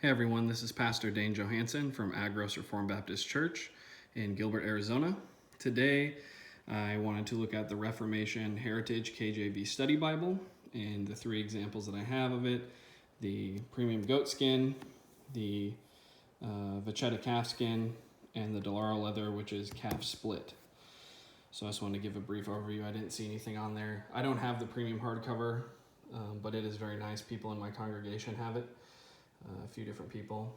Hey everyone, this is Pastor Dane Johansson from Agros Reformed Baptist Church in Gilbert, Arizona. Today I wanted to look at the Reformation Heritage KJV Study Bible and the three examples that I have of it: the premium goatskin, the Vachetta Calfskin, and the Dilara Leather, which is Calfsplit. So I just wanted to give a brief overview. I didn't see anything on there. I don't have the premium hardcover, but it is very nice. People in my congregation have it. A few different people.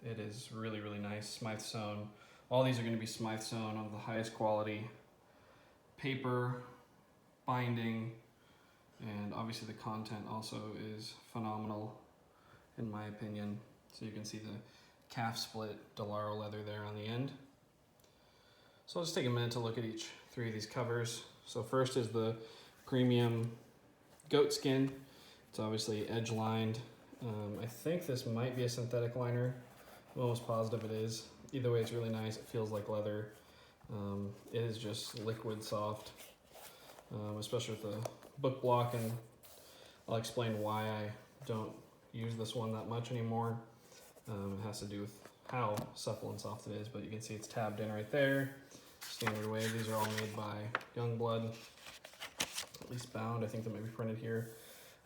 It is really, really nice. Smythe sewn. All these are going to be Smythe sewn of the highest quality paper, binding, and obviously the content also is phenomenal in my opinion. So you can see the Calfsplit Dilara leather there on the end. So I'll just take a minute to look at each three of these covers. So first is the premium goatskin. It's obviously edge lined. I think this might be a synthetic liner. I'm almost positive it is. Either way, it's really nice. It feels like leather. It is just liquid soft, especially with the book block, and I'll explain why I don't use this one that much anymore. It has to do with how supple and soft it is, but you can see it's tabbed in right there. Standard way. These are all made by Youngblood, at least bound. I think they might be printed here.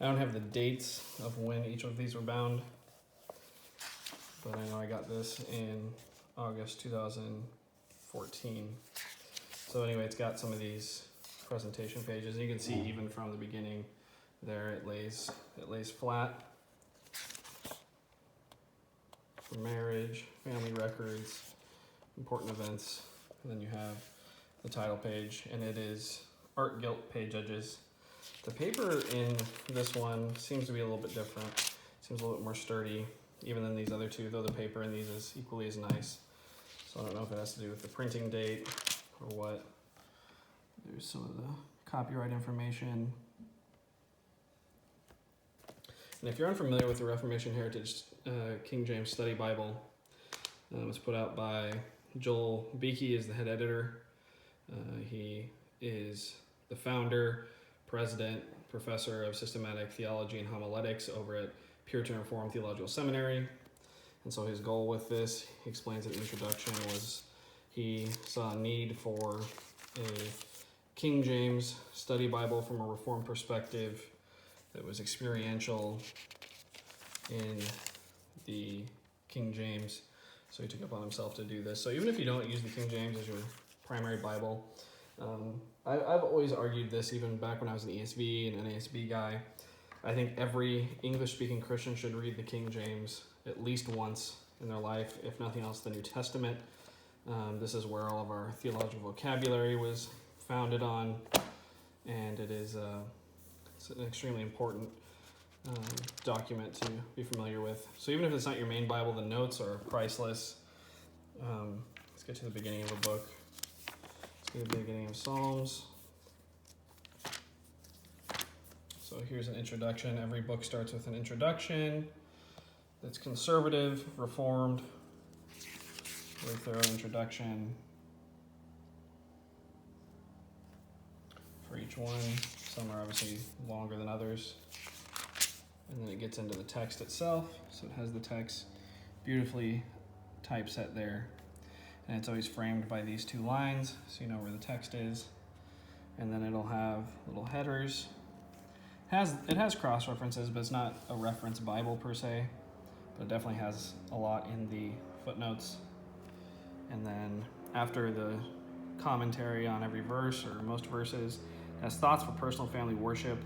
I don't have the dates of when each of these were bound, but I know I got this in August 2014. So anyway, it's got some of these presentation pages. You can see even from the beginning there, it lays flat for marriage, family records, important events, and then you have the title page, and it is art gilt page edges. The paper in this one seems to be a little bit different. Seems a little bit more sturdy, even than these other two, though the paper in these is equally as nice. So I don't know if it has to do with the printing date or what. There's some of the copyright information. And if you're unfamiliar with the Reformation Heritage King James Study Bible, it was put out by Joel Beakey as the head editor. He is the founder, president, professor of systematic theology and homiletics over at Puritan Reformed Theological Seminary. And so his goal with this, he explains in the introduction, was he saw a need for a King James study Bible from a Reformed perspective that was experiential in the King James. So he took upon himself to do this. So even if you don't use the King James as your primary Bible, I've always argued this, even back when I was an ESV and an NASB guy. I think every English-speaking Christian should read the King James at least once in their life, if nothing else, the New Testament. This is where all of our theological vocabulary was founded on, and it is it's an extremely important document to be familiar with. So even if it's not your main Bible, the notes are priceless. Let's get to the beginning of the book. The beginning of Psalms. So here's an introduction. Every book starts with an introduction that's conservative, reformed, very thorough introduction for each one. Some are obviously longer than others. And then it gets into the text itself. So it has the text beautifully typeset there. And it's always framed by these two lines, so you know where the text is. And then it'll have little headers. It has cross references, but it's not a reference Bible per se. But it definitely has a lot in the footnotes. And then after the commentary on every verse, or most verses, it has thoughts for personal family worship,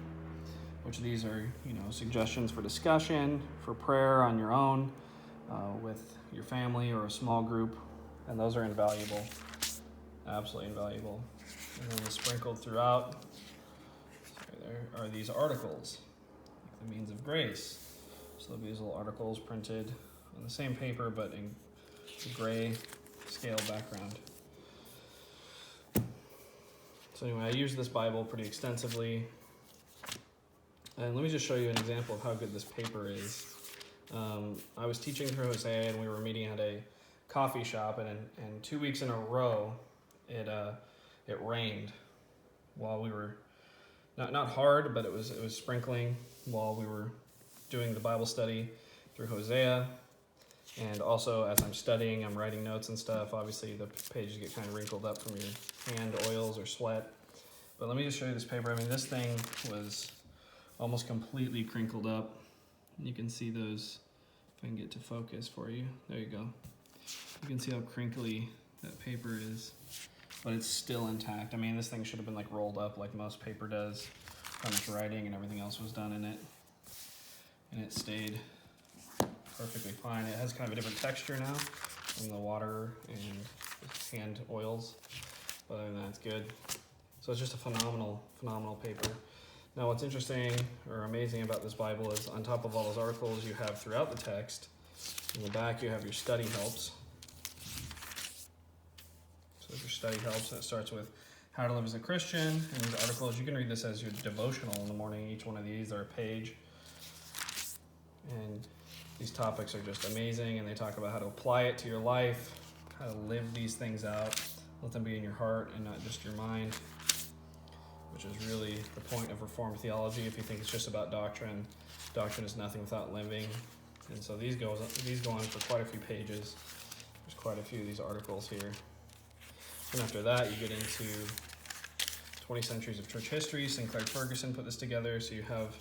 which these are, suggestions for discussion, for prayer on your own, with your family or a small group. And those are invaluable, absolutely invaluable. And then sprinkled throughout, there are these articles, like the means of grace. So there'll be these little articles printed on the same paper, but in a gray scale background. So anyway, I use this Bible pretty extensively. And let me just show you an example of how good this paper is. I was teaching through Hosea, and we were meeting at a coffee shop, and 2 weeks in a row it rained while we were not hard, but it was sprinkling while we were doing the Bible study through Hosea. And also, as I'm studying, I'm writing notes and stuff. Obviously, the pages get kind of wrinkled up from your hand oils or sweat. But let me just show you this paper. I mean, this thing was almost completely crinkled up. You can see those, if I can get to focus for you. There you go. You can see how crinkly that paper is, but it's still intact. I mean, this thing should have been like rolled up like most paper does. How much writing and everything else was done in it. And it stayed perfectly fine. It has kind of a different texture now from the water and the hand oils, but other than that, it's good. So it's just a phenomenal paper. Now what's interesting or amazing about this Bible is on top of all those articles you have throughout the text, in the back you have your study helps. So there's your study helps, and it starts with how to live as a Christian, and these articles, you can read this as your devotional in the morning. Each one of these are a page. And these topics are just amazing, and they talk about how to apply it to your life, how to live these things out, let them be in your heart and not just your mind, which is really the point of Reformed theology. If you think it's just about doctrine, doctrine is nothing without living. And so these go on for quite a few pages. There's quite a few of these articles here. And after that, you get into 20 Centuries of Church History. Sinclair Ferguson put this together, so you have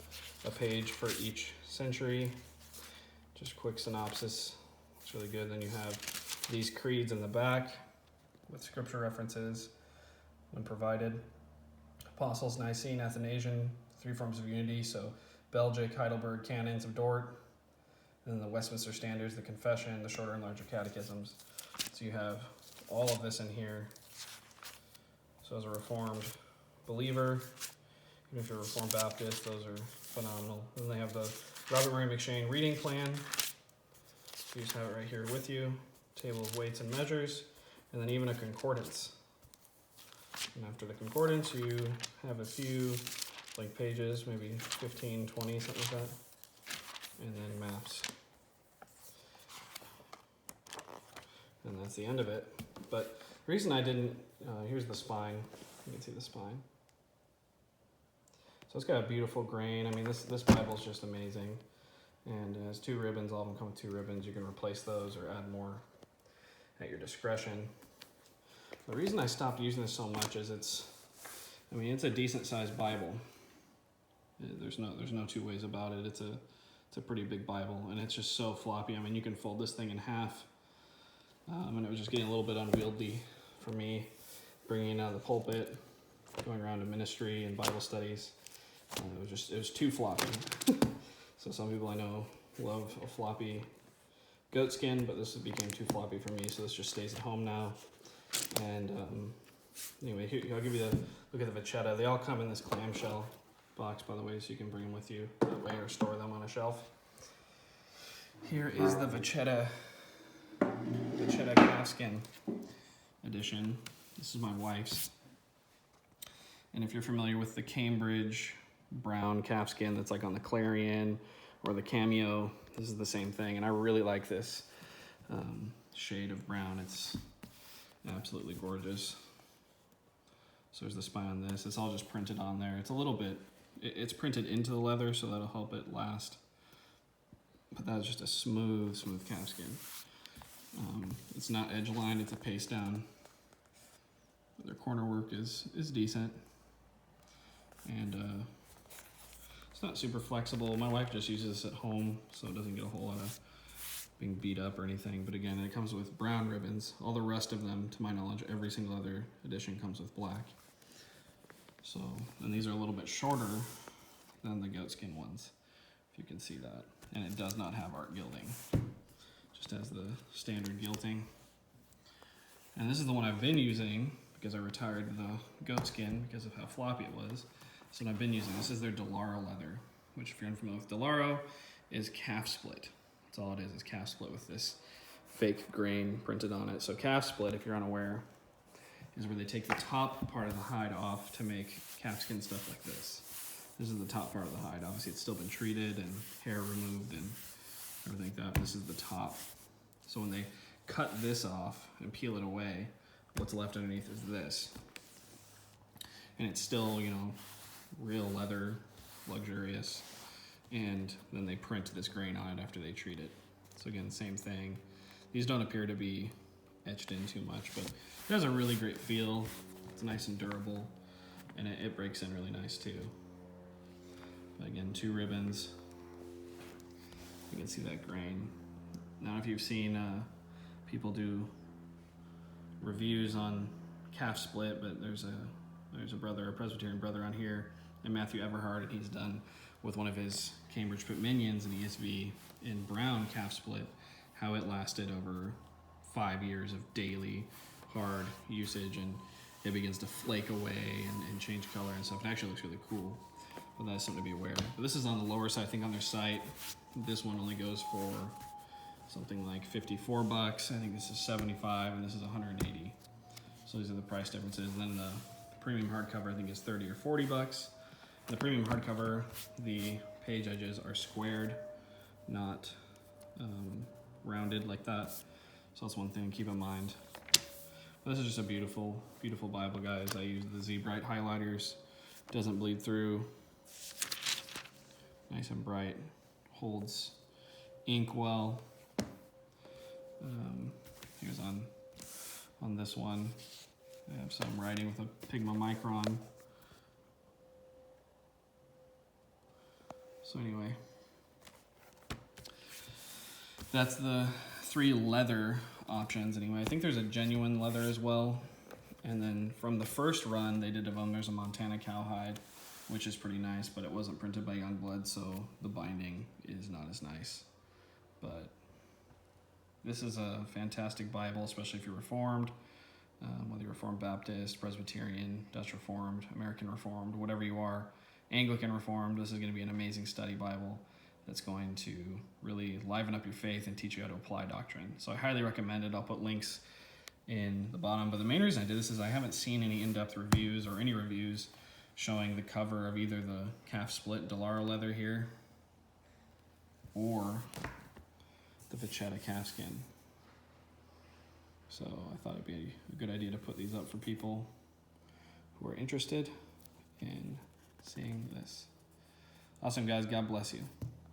a page for each century. Just quick synopsis. It's really good. Then you have these creeds in the back with scripture references when provided. Apostles, Nicene, Athanasian, 3 forms of unity. So Belgic, Heidelberg, Canons of Dort. And then the Westminster Standards, the Confession, the shorter and larger catechisms. So you have all of this in here. So as a Reformed believer, even if you're a Reformed Baptist, those are phenomenal. Then they have the Robert Murray McShane reading plan. So you just have it right here with you. Table of weights and measures. And then even a concordance. And after the concordance, you have a few blank pages, maybe 15, 20, something like that. And then maps. And that's the end of it. But the reason I didn't, here's the spine. You can see the spine. So it's got a beautiful grain. I mean, this Bible is just amazing. And it has 2 ribbons. All of them come with 2 ribbons. You can replace those or add more at your discretion. The reason I stopped using this so much is it's a decent sized Bible. There's no two ways about it. It's a pretty big Bible, and it's just so floppy. I mean, you can fold this thing in half. And it was just getting a little bit unwieldy for me, bringing it out of the pulpit, going around to ministry and Bible studies. It was too floppy. So some people I know love a floppy goatskin, but this became too floppy for me, so this just stays at home now. And anyway, here, I'll give you the look at the Vachetta. They all come in this clamshell box, by the way, so you can bring them with you that way or store them on a shelf. Here is the Vachetta Calfskin edition. This is my wife's. And if you're familiar with the Cambridge brown calfskin that's like on the Clarion or the Cameo, this is the same thing. And I really like this shade of brown. It's absolutely gorgeous. So there's the spine on this. It's all just printed on there. It's a little bit, it's printed into the leather, so that'll help it last. But that's just a smooth calfskin. It's not edge lined, it's a paste down. Their corner work is decent. And it's not super flexible. My wife just uses this at home, so it doesn't get a whole lot of being beat up or anything. But again, it comes with brown ribbons. All the rest of them, to my knowledge, every single other edition comes with black. So, and these are a little bit shorter than the goatskin ones, if you can see that. And it does not have art gilding, just has the standard gilding. And this is the one I've been using because I retired the goatskin because of how floppy it was. So I've been using, this is their Dilara Leather, which if you're unfamiliar with Dilara, is Calfsplit. That's all it is Calfsplit with this fake grain printed on it. So Calfsplit, if you're unaware, is where they take the top part of the hide off to make calfskin stuff like this. This is the top part of the hide. Obviously it's still been treated and hair removed and everything like that. This is the top. So when they cut this off and peel it away, what's left underneath is this. And it's still, you know, real leather, luxurious. And then they print this grain on it after they treat it. So again, same thing. These don't appear to be etched in too much, but it has a really great feel. It's nice and durable, and it breaks in really nice too. But again, 2 ribbons. You can see that grain. Now, if you've seen people do reviews on Calfsplit, but there's a brother, a Presbyterian brother on here, and Matthew Everhard, and he's done with one of his Cambridge Pit Minions and ESV in brown Calfsplit, how it lasted over 5 years of daily hard usage, and it begins to flake away and change color and stuff. It actually looks really cool, but that's something to be aware of. But this is on the lower side, I think on their site. This one only goes for something like $54. I think this is $75, and this is $180. So these are the price differences. And then the premium hardcover, I think, is $30 or $40. The premium hardcover, the page edges are squared, not rounded like that. So that's one thing to keep in mind. But this is just a beautiful, beautiful Bible, guys. I use the Z Bright highlighters. Doesn't bleed through. Nice and bright. Holds ink well. Here's on this one. I have some writing with a Pigma Micron. So anyway, that's the 3 leather options anyway. I think there's a genuine leather as well. And then from the first run they did of them, there's a Montana Cowhide, which is pretty nice, but it wasn't printed by Youngblood, so the binding is not as nice. But this is a fantastic Bible, especially if you're Reformed, whether you're Reformed Baptist, Presbyterian, Dutch Reformed, American Reformed, whatever you are, Anglican Reformed. This is going to be an amazing study Bible that's going to really liven up your faith and teach you how to apply doctrine. So I highly recommend it. I'll put links in the bottom. But the main reason I did this is I haven't seen any in-depth reviews or any reviews showing the cover of either the Calfsplit Dilara Leather here or the Vachetta Calfskin. So I thought it'd be a good idea to put these up for people who are interested in seeing this. Awesome, guys. God bless you.